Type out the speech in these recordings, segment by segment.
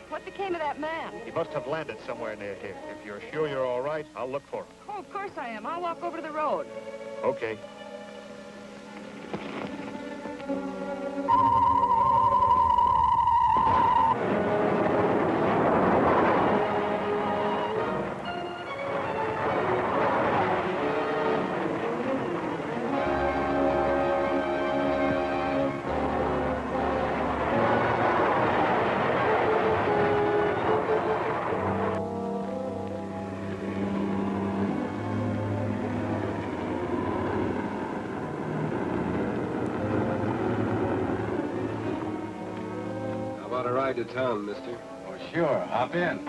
What became of that man? He must have landed somewhere near here. If you're sure you're all right, I'll look for him. Oh, of course I am. I'll walk over to the road. Okay. Ride to town, mister. Oh, sure. Hop in.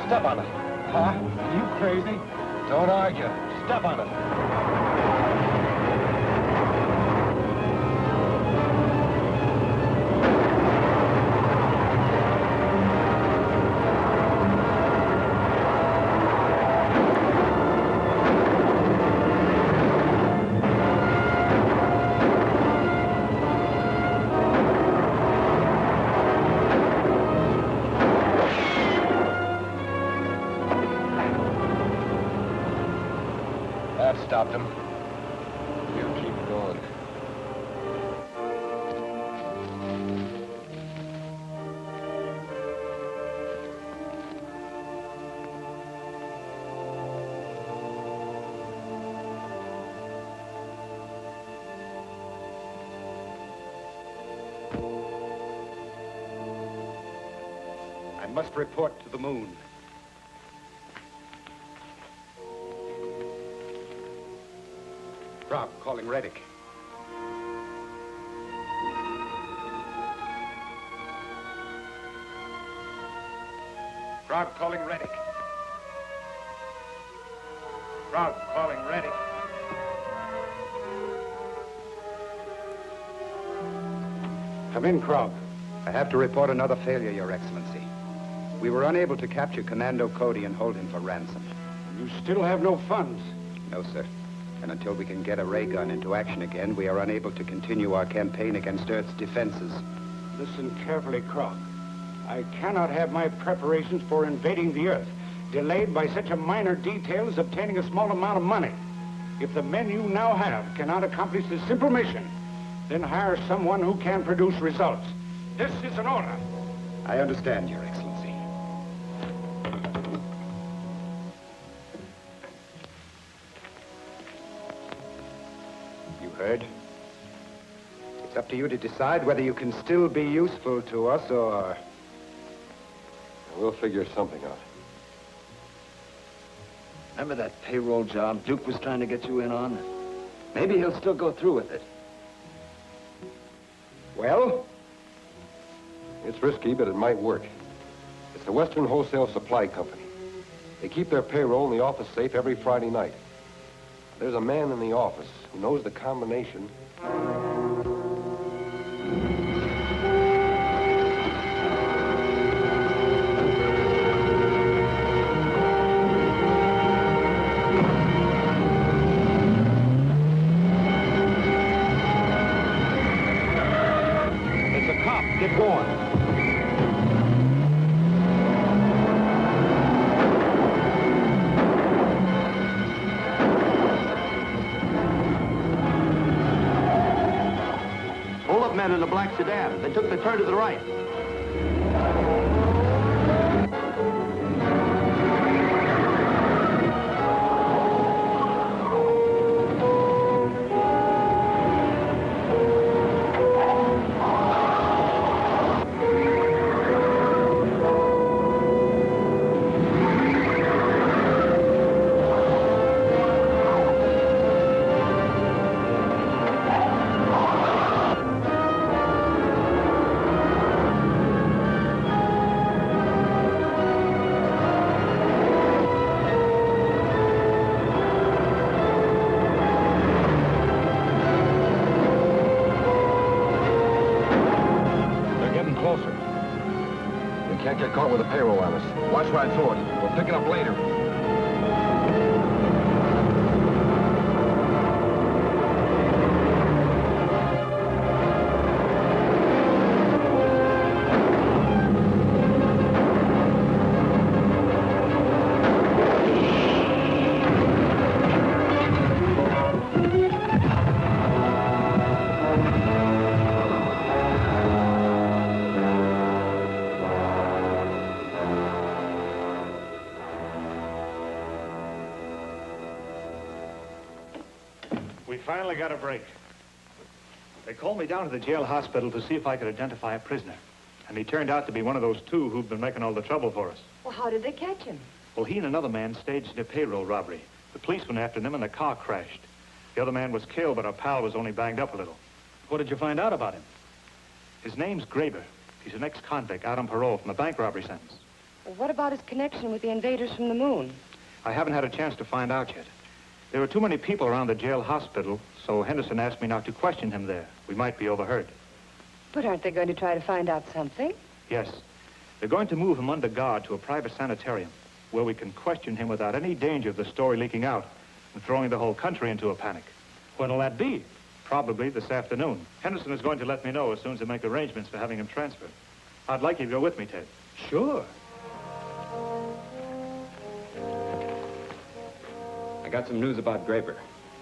Step on it. Huh? Are you crazy? Don't argue. Step on it. That stopped him. You keep going. I must report to the moon. Rob, calling Reddick. Rob, calling Reddick. Rob, calling Reddick. Come in, Krog. I have to report another failure, Your Excellency. We were unable to capture Commando Cody and hold him for ransom. You still have no funds? No, sir. And until we can get a ray gun into action again, we are unable to continue our campaign against Earth's defenses. Listen carefully, Croc. I cannot have my preparations for invading the Earth delayed by such a minor detail as obtaining a small amount of money. If the men you now have cannot accomplish this simple mission, then hire someone who can produce results. This is an order. I understand, Your Excellency. You heard? It's up to you to decide whether you can still be useful to us or... We'll figure something out. Remember that payroll job Duke was trying to get you in on? Maybe he'll still go through with it. Well? It's risky, but it might work. It's the Western Wholesale Supply Company. They keep their payroll in the office safe every Friday night. There's a man in the office who knows the combination. Get going. Hold up men in a black sedan. They took the turn to the right. Can't get caught with a payroll on us. Watch right through it. We'll pick it up later. We finally got a break. They called me down to the jail hospital to see if I could identify a prisoner. And he turned out to be one of those two who've been making all the trouble for us. Well, how did they catch him? Well, he and another man staged a payroll robbery. The police went after them and the car crashed. The other man was killed, but our pal was only banged up a little. What did you find out about him? His name's Graber. He's an ex-convict out on parole from a bank robbery sentence. Well, what about his connection with the invaders from the moon? I haven't had a chance to find out yet. There were too many people around the jail hospital, so Henderson asked me not to question him there. We might be overheard. But aren't they going to try to find out something? Yes. They're going to move him under guard to a private sanitarium where we can question him without any danger of the story leaking out and throwing the whole country into a panic. When'll that be? Probably this afternoon. Henderson is going to let me know as soon as they make arrangements for having him transferred. I'd like you to go with me, Ted. Sure. I got some news about Graber.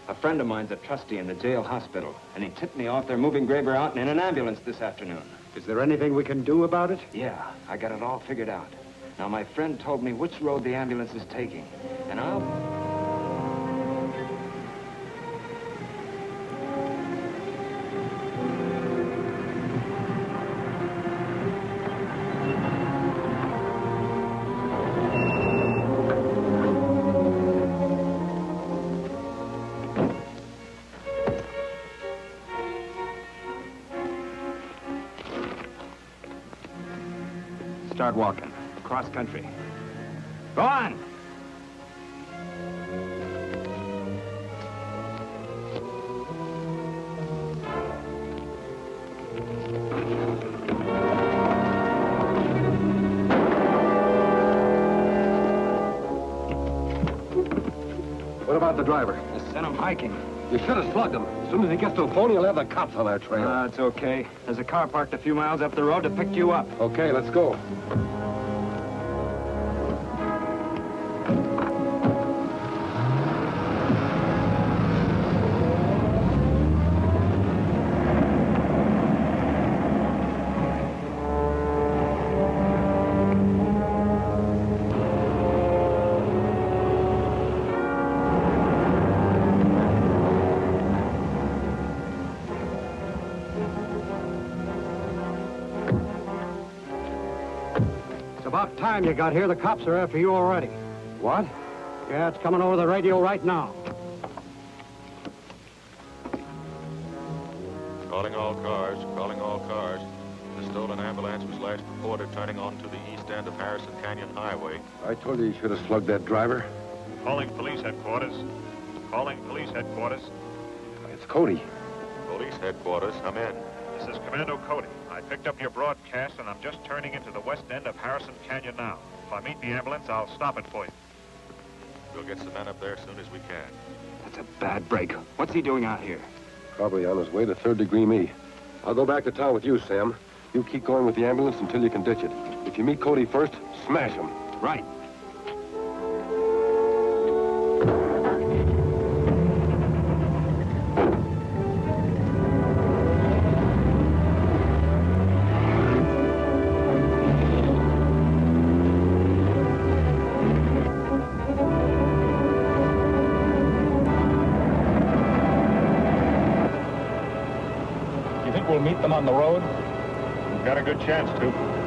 A friend of mine's a trustee in the jail hospital, and he tipped me off they're moving Graber out in an ambulance this afternoon. Is there anything we can do about it? Yeah, I got it all figured out. Now, my friend told me which road the ambulance is taking, and I'll... Start walking. Cross country. Go on! about the driver? I sent him hiking. You should have slugged him. As soon as he gets to the phone, he'll have the cops on our trail. It's okay. There's a car parked a few miles up the road to pick you up. Okay, let's go. It's about time you got here. The cops are after you already. What? Yeah, it's coming over the radio right now. Calling all cars, calling all cars. The stolen ambulance was last reported turning onto the east end of Harrison Canyon Highway. I told you you should have slugged that driver. Calling police headquarters. Calling police headquarters. It's Cody. Police headquarters, come in. This is Commando Cody. I picked up your broadcast, and I'm just turning into the west end of Harrison Canyon now. If I meet the ambulance, I'll stop it for you. We'll get some men up there as soon as we can. That's a bad break. What's he doing out here? Probably on his way to Third Degree Me. I'll go back to town with you, Sam. You keep going with the ambulance until you can ditch it. If you meet Cody first, smash him. Right. You think we'll meet them on the road? We've got a good chance to.